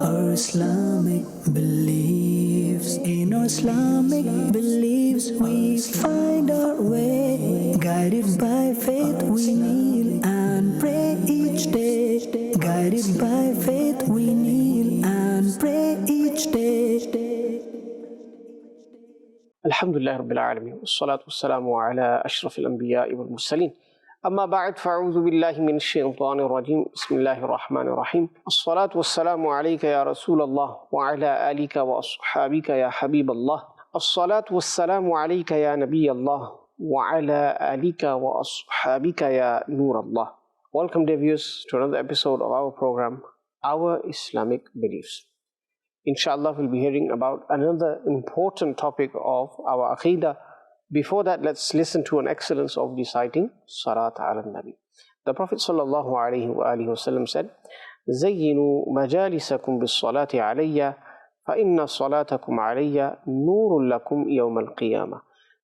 Our Islamic beliefs, in our Islamic beliefs, we find our way. Guided by faith, we kneel and pray each day. Guided by faith, we kneel and pray each day. Alhamdulillah Rabbil Alameen. Wassalatu wassalamu ala ashrafil anbiya'i wal mursaleen. Amma ba'd, fa'udhu billahi min ash-shaytanir rajim. Bismillahir rahmanir rahim. As-salatu wassalamu alayka ya Rasulallah wa ala alika wa ashabika ya Habiballah. As-salatu wassalamu alayka ya Nabiyallah wa ala alika wa ashabika ya Nurallah. Welcome, dear viewers, to another episode of our program, Our Islamic Beliefs. Inshallah, we'll be hearing about another important topic of our Aqidah. Before that, let's listen to an excellence of reciting Salat ala Nabi. The Prophet ﷺ said, زَيِّنُوا مَجَالِسَكُمْ بِالصَّلَاةِ عَلَيَّ فَإِنَّ صَلَاتَكُمْ عَلَيَّ نُورٌ لَكُمْ يَوْمَ الْقِيَامَةِ.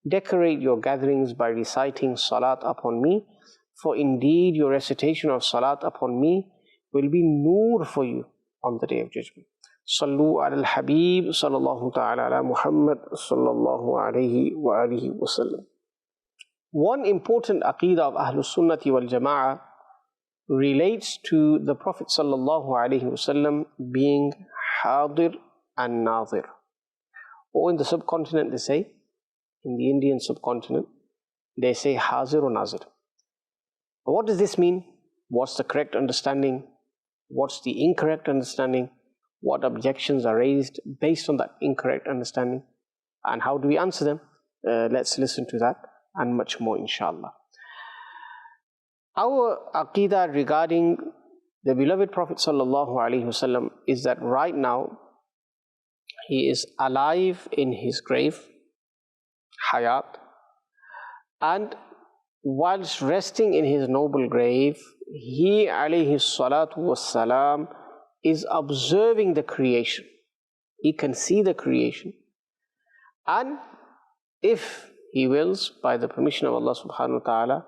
Decorate your gatherings by reciting Salat upon me, for indeed your recitation of Salat upon me will be Noor for you on the Day of Judgment. Sallu ala al-Habib sallallahu ta'ala ala Muhammad sallallahu alayhi wa alihi wa sallam. One important aqidah of Ahlus Sunnati wal Jama'ah relates to the Prophet sallallahu alayhi wa sallam being Hazir and Nazir. Or in the subcontinent they say, in the Indian subcontinent, they say Hazir or Nazir. What does this mean? What's the correct understanding? What's the incorrect understanding? What objections are raised based on that incorrect understanding, and how do we answer them? Let's listen to that and much more, inshallah. Our aqidah regarding the beloved Prophet sallallahu alaihi wasallam is that right now he is alive in his grave, hayat, and whilst resting in his noble grave, he alayhi salatu wassalam is observing the creation. He can see the creation, and if he wills, by the permission of Allah subhanahu wa ta'ala,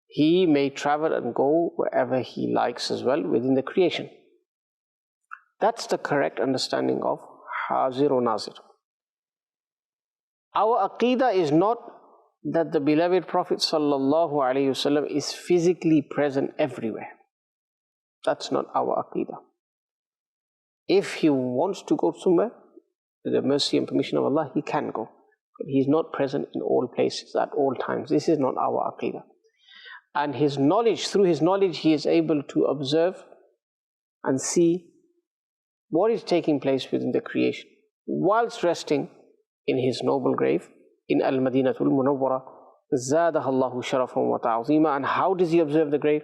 he may travel and go wherever he likes as well within the creation. That's the correct understanding of Hazir or Nazir. Our aqidah is not that the beloved Prophet sallallahu alaihi wasallam is physically present everywhere. That's not our aqidah. If he wants to go somewhere, with the mercy and permission of Allah, he can go. But he's not present in all places at all times. This is not our aqidah. And his knowledge, through his knowledge, he is able to observe and see what is taking place within the creation, whilst resting in his noble grave in Al-Madinatul Munawwara. زَادَهَا اللَّهُ شَرَفًا وَتَعْظِيمًا. And how does he observe the grave?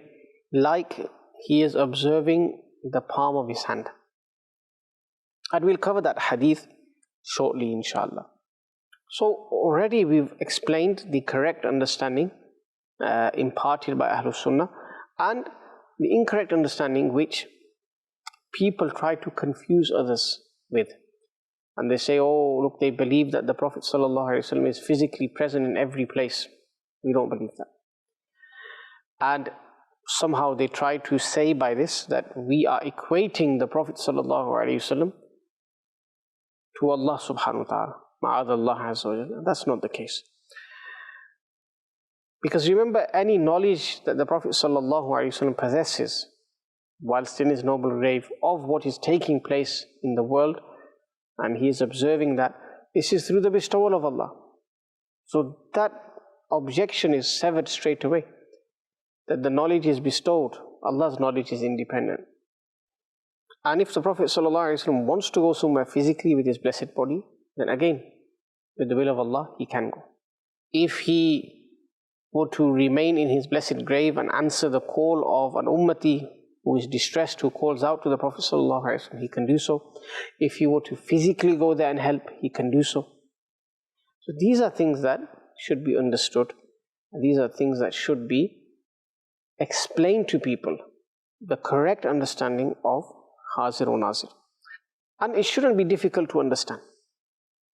Like he is observing the palm of his hand. And we'll cover that hadith shortly, inshallah. So already we've explained the correct understanding imparted by Ahlus Sunnah, and the incorrect understanding which people try to confuse others with. And they say, oh, look, they believe that the Prophet ﷺ is physically present in every place. We don't believe that. And somehow they try to say by this that we are equating the Prophet ﷺ to Allah subhanahu wa ta'ala. Ma'adallah azza wa jalla. That's not the case. Because remember, any knowledge that the Prophet ﷺ possesses whilst in his noble grave of what is taking place in the world, and he is observing that, this is through the bestowal of Allah. So that objection is severed straight away. That the knowledge is bestowed, Allah's knowledge is independent. And if the Prophet ﷺ wants to go somewhere physically with his blessed body, then again, with the will of Allah, he can go. If he were to remain in his blessed grave and answer the call of an ummati who is distressed, who calls out to the Prophet ﷺ, he can do so. If he were to physically go there and help, he can do so. So these are things that should be understood. These are things that should be explained to people, the correct understanding of Hazir or Nazir. And it shouldn't be difficult to understand.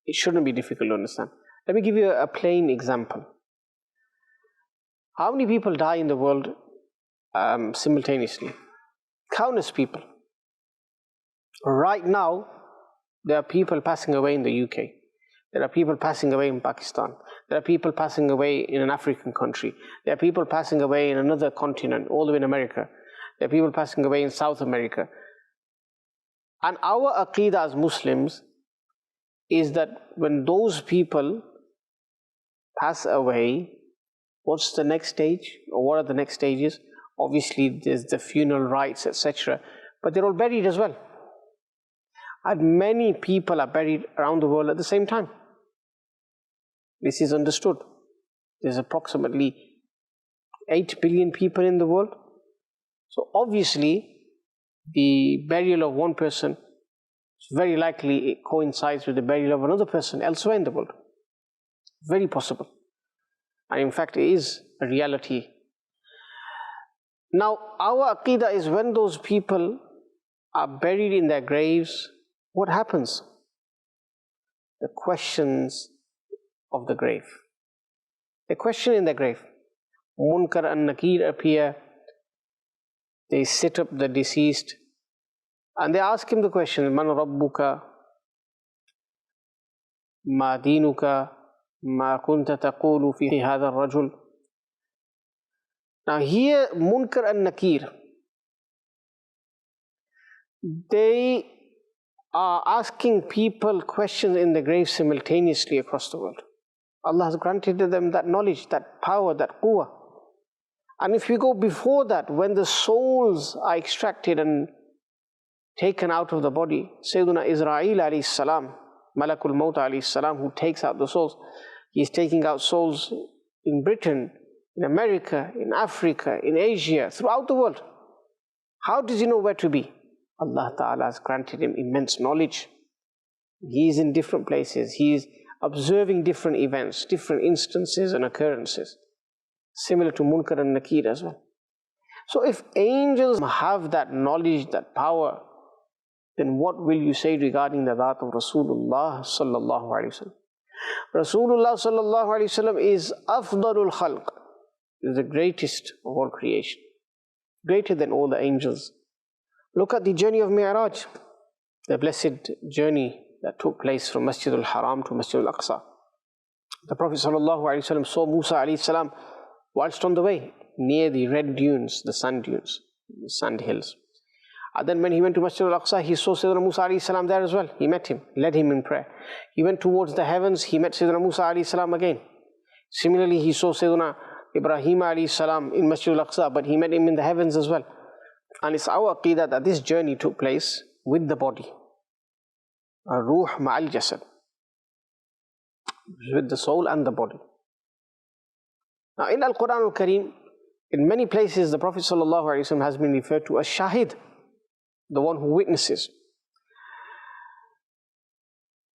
It shouldn't be difficult to understand. Let me give you a plain example. How many people die in the world simultaneously? Countless people. Right now, there are people passing away in the UK. There are people passing away in Pakistan. There are people passing away in an African country. There are people passing away in another continent, all the way in America. There are people passing away in South America. And our aqeedah as Muslims is that when those people pass away, what's the next stage? Or what are the next stages? Obviously, there's the funeral rites, etc. But they're all buried as well. And many people are buried around the world at the same time. This is understood. There's approximately 8 billion people in the world. So obviously, the burial of one person, very likely it coincides with the burial of another person elsewhere in the world. Very possible. And in fact, it is a reality. Now, our aqeedah is when those people are buried in their graves, what happens? The questions of the grave. The question in the grave. Munkar and Nakir appear. They sit up the deceased and they ask him the question, Man Rabbuka, Ma Dinuka, Ma Kunta Taqulu fi hadha ar-rajul. Now here, Munkar and Nakir, they are asking people questions in the grave simultaneously across the world. Allah has granted them that knowledge, that power, that quwwah. And if we go before that, when the souls are extracted and taken out of the body, Sayyiduna Israel alayhi salam, Malakul Maut alayhi salam, who takes out the souls, he's taking out souls in Britain, in America, in Africa, in Asia, throughout the world. How does he know where to be? Allah Ta'ala has granted him immense knowledge. He is in different places. He is observing different events, different instances and occurrences. Similar to Munkar and Nakir as well. So if angels have that knowledge, that power, then what will you say regarding the Dhat of Rasulullah Sallallahu Alaihi Wasallam? Rasulullah Sallallahu Alaihi Wasallam is Afdalul Khalq, is the greatest of all creation, greater than all the angels. Look at the journey of Mi'raj, the blessed journey that took place from Masjid al-Haram to Masjid al-Aqsa. The Prophet ﷺ saw Musa alayhi salam whilst on the way near the red dunes, the sand dunes, the sand hills. And then when he went to Masjid al-Aqsa, he saw Sayyidina Musa alayhi salam there as well. He met him, led him in prayer. He went towards the heavens, he met Sayyidina Musa alayhi salam again. Similarly, he saw Sayyidina Ibrahim alayhi salam in Masjid al-Aqsa, but he met him in the heavens as well. And it's our aqeedah that this journey took place with the body. Ruh ma'al jasad, with the soul and the body. Now in Al-Quran Al-Kareem, in many places the Prophet ﷺ has been referred to as Shahid, the one who witnesses.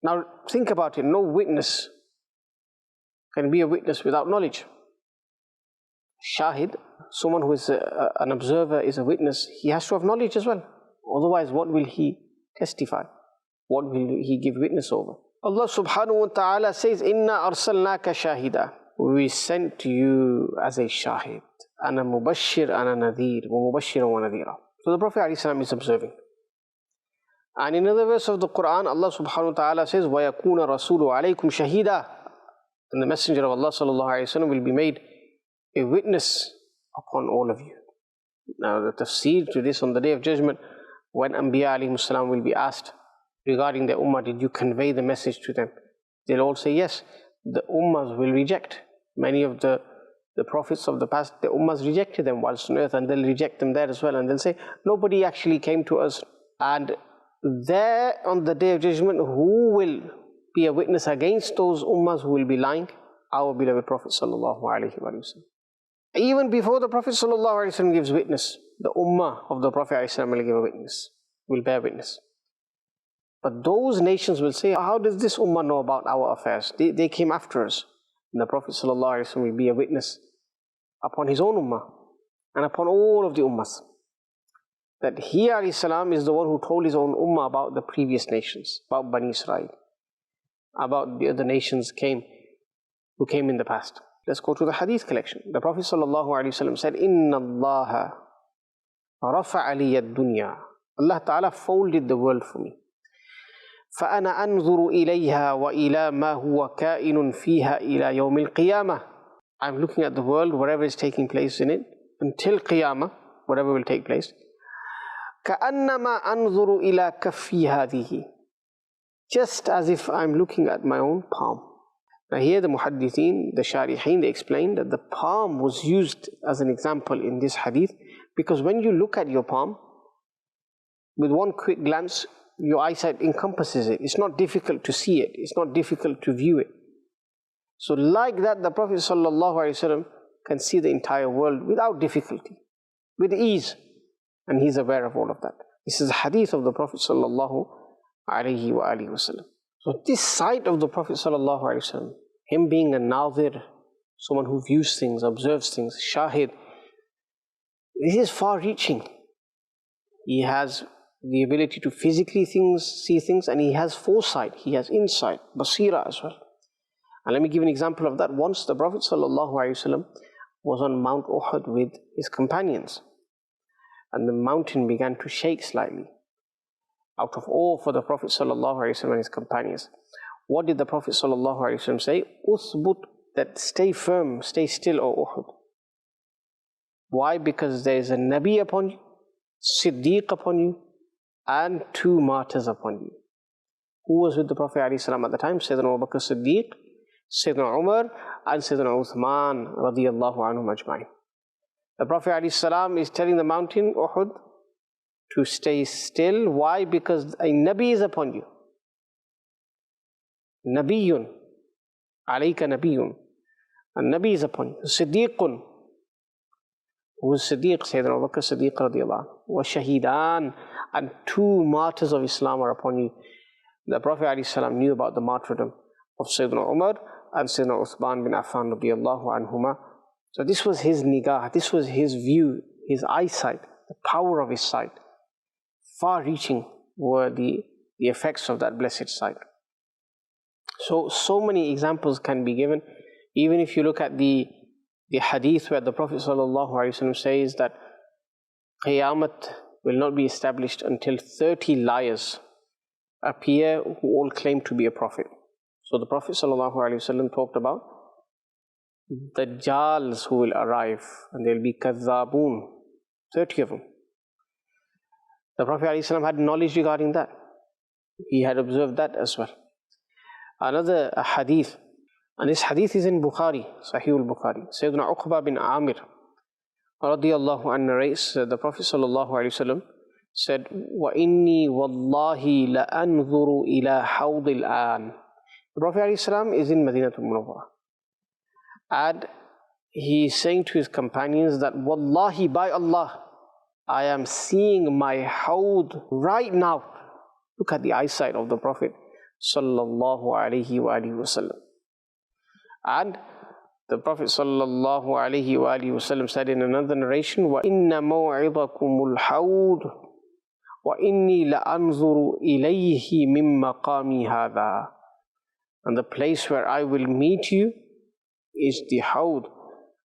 Now think about it, no witness can be a witness without knowledge. Shahid, someone who is an observer, is a witness, he has to have knowledge as well. Otherwise, what will he testify? What will he give witness over? Allah subhanahu wa ta'ala says, Inna arsalnaka shahida. We sent you as a shahid. Ana mubashir, ana nadir. Wa mubashir wa nadira. So the Prophet ﷺ is observing. And in another verse of the Quran, Allah subhanahu wa ta'ala says, Wa yakuna rasulu alaykum shahida. And the Messenger of Allah sallallahu alayhi wa sallam will be made a witness upon all of you. Now the tafsir to this on the Day of Judgment, when Anbiya alayhi salam will be asked regarding their ummah, did you convey the message to them? They'll all say yes. The ummahs will reject. Many of the prophets of the past, the ummahs rejected them whilst on earth, and they'll reject them there as well. And they'll say, nobody actually came to us. And there on the Day of Judgment, who will be a witness against those ummahs who will be lying? Our beloved Prophet sallallahu alaihi wasallam. Even before the Prophet ﷺ gives witness, the ummah of the Prophet ﷺ will give a witness, will bear witness. But those nations will say, how does this ummah know about our affairs? They came after us. And the Prophet ﷺ will be a witness upon his own ummah and upon all of the ummahs. That he ﷺ is the one who told his own ummah about the previous nations, about Bani Israel, about the other nations who came in the past. Let's go to the hadith collection. The Prophet ﷺ said, Inna Allah rafa'a liya dunya Allah Ta'ala folded the world for me. فَأَنَا أَنْظُرُ إِلَيْهَا وَإِلَى مَا هُوَ كَائِنٌ فِيهَا إِلَى يَوْمِ الْقِيَامَةِ. I'm looking at the world, whatever is taking place in it, until Qiyamah, whatever will take place. كَأَنَّمَا أَنْظُرُ إِلَى كَفِّي هَذِهِ. Just as if I'm looking at my own palm. Now here the muhaddithin, the sharihin, they explained that the palm was used as an example in this hadith because when you look at your palm, with one quick glance, your eyesight encompasses it. It's not difficult to see it. It's not difficult to view it. So like that, the Prophet ﷺ can see the entire world without difficulty, with ease. And he's aware of all of that. This is a hadith of the Prophet ﷺ. So this sight of the Prophet ﷺ, him being a Nazir, someone who views things, observes things, Shahid, this is far-reaching. He has the ability to physically see things, and he has foresight, he has insight, basira as well. And let me give an example of that. Once the Prophet ﷺ was on Mount Uhud with his companions, and the mountain began to shake slightly. Out of awe for the Prophet ﷺ and his companions. What did the Prophet ﷺ say? Uthbut, that stay firm, stay still, O Uhud. Why? Because there is a Nabi upon you, Siddiq upon you, and 2 martyrs upon you. Who was with the Prophet ﷺ at the time? Sayyidina Abu Bakr Siddiq, Sayyidina Umar, and Sayyidina Uthman radiyallahu anhum ajma'in. The Prophet ﷺ is telling the mountain, Uhud, to stay still. Why? Because a Nabi is upon you. Nabiyun. Alayka Nabiyun. A Nabi is upon you. Siddiqun. Who is Siddiq? Sayyidina Abu Bakr Siddiq radiyallahu anhu. Wa shahidan. And 2 martyrs of Islam are upon you. The Prophet ﷺ knew about the martyrdom of Sayyidina Umar and Sayyidina Uthman bin Affan radiyallahu anhuma. So this was his nigah, this was his view, his eyesight, the power of his sight. Far-reaching were the effects of that blessed sight. So many examples can be given. Even if you look at the hadith where the Prophet ﷺ says that Qiyamah will not be established until 30 liars appear who all claim to be a prophet. So the Prophet ﷺ talked about the Dajjals who will arrive, and there will be Kadhabun, 30 of them. The Prophet ﷺ had knowledge regarding that. He had observed that as well. Another hadith, and this hadith is in Bukhari, Sahih al-Bukhari. Sayyidina Uqba bin Amir radiyallahu anhu narrates, the Prophet ﷺ said, وَإِنِّي وَاللَّهِ لَأَنْظُرُ إِلَى حَوْضِ الْآن. The Prophet ﷺ is in Madinatul Munawwarah, and he is saying to his companions that, Wallahi, by Allah, I am seeing my hawd right now. Look at the eyesight of the Prophet sallallahu alaihi wasallam. And the Prophet sallallahu alaihi wasallam said in another narration, Wa inna maw'idakumul hawd wa inni la anzuru ilayhi min maqami hadha. And the place where I will meet you is the hawd,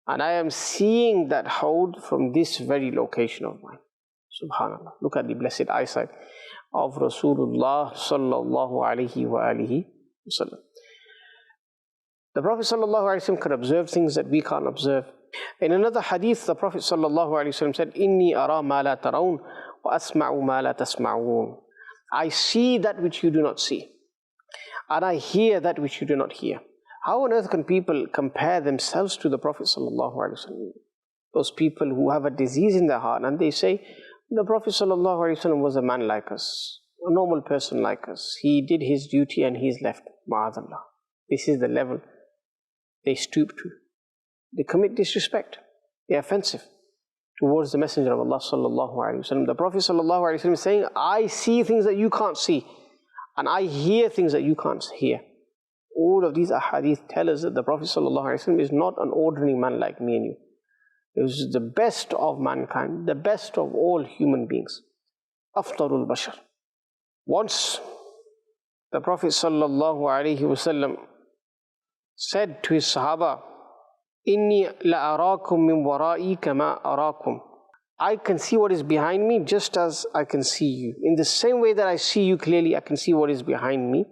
and I am seeing that hawd from this very location of mine. Subhanallah. Look at the blessed eyesight of Rasulullah sallallahu alaihi wasallam. The Prophet sallallahu alaihi wasallam could observe things that we can't observe. In another hadith, the Prophet sallallahu alaihi wasallam said, Inni ara ma la tarawun wa asma'u ma la tasma'un. I see that which you do not see, and I hear that which you do not hear. How on earth can people compare themselves to the Prophet ﷺ? Those people who have a disease in their heart, and they say, the Prophet ﷺ was a man like us, a normal person like us. He did his duty and he's left. Ma'adallah. This is the level they stoop to. They commit disrespect. They are offensive towards the Messenger of Allah ﷺ. The Prophet ﷺ is saying, I see things that you can't see, and I hear things that you can't hear. All of these ahadith tell us that the Prophet ﷺ is not an ordinary man like me and you. He was the best of mankind, the best of all human beings. Afdalul Bashar. Once the Prophet ﷺ said to his Sahaba, Inni la arakum min wara'i kama arakum. I can see what is behind me just as I can see you. In the same way that I see you clearly, I can see what is behind me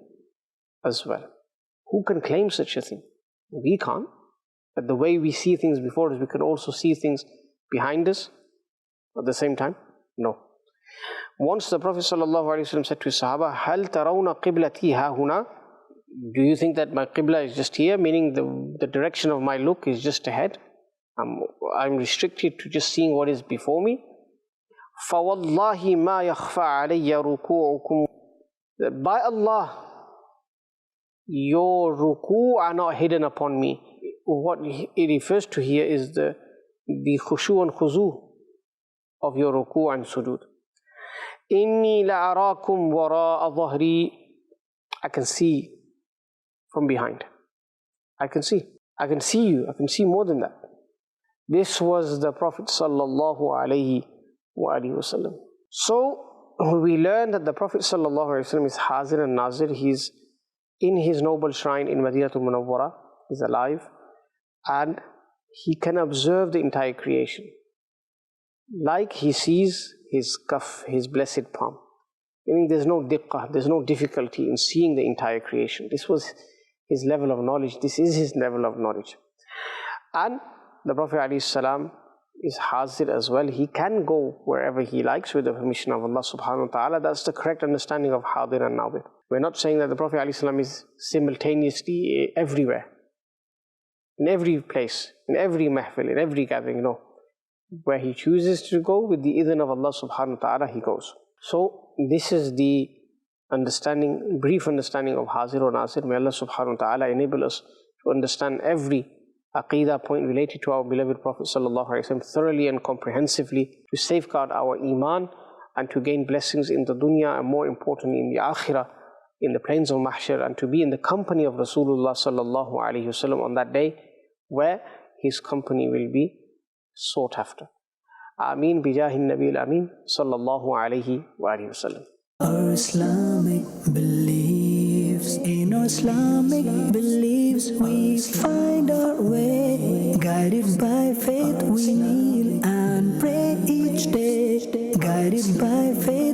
as well. Who can claim such a thing? We can't. But the way we see things before us, we can also see things behind us at the same time? No. Once the Prophet ﷺ said to his Sahaba, هَلْ تَرَوْنَ قِبْلَتِي هَا هُنَا? Do you think that my qibla is just here? Meaning the direction of my look is just ahead. I'm restricted to just seeing what is before me. فَوَاللَّهِ مَا يَخْفَى عَلَيَّ رُكُوعُكُمْ. By Allah, your ruku' are not hidden upon me. What it refers to here is the khushu and khuzu of your ruku' and sujood. إِنِّي لَأَرَاكُمْ وَرَاءَ ظَهْرِي. I can see from behind. I can see you. I can see more than that. This was the Prophet sallallahu alaihi wasallam. So we learn that the Prophet sallallahu alaihi wasallam is Hazir and Nazir. He's in his noble shrine in Madinatul Munawwara. He's alive, and he can observe the entire creation, like he sees his kaf, his blessed palm. Meaning there's no diqqah, there's no difficulty in seeing the entire creation. This was his level of knowledge. This is his level of knowledge. And the Prophet ﷺ is Hazir as well. He can go wherever he likes with the permission of Allah subhanahu wa ta'ala. That's the correct understanding of Hadir and Nadir. We're not saying that the Prophet ﷺ is simultaneously everywhere, in every place, in every mahfil, in every gathering. No. Where he chooses to go with the idhn of Allah subhanahu wa ta'ala, he goes. So this is the understanding, brief understanding of Hazir or Nazir. May Allah subhanahu wa ta'ala enable us to understand every aqeedah point related to our beloved Prophet sallallahu alaihi wasallam thoroughly and comprehensively, to safeguard our iman and to gain blessings in the dunya, and more importantly in the akhirah, in the plains of mahshar, and to be in the company of Rasulullah sallallahu alaihi wasallam on that day where his company will be sought after. Ameen bijahin nabil ameen sallallahu alaihi wa alihi wasallam. Our Islamic beliefs, in our Islamic beliefs we find our way. Guided by faith we kneel and pray each day. Guided by faith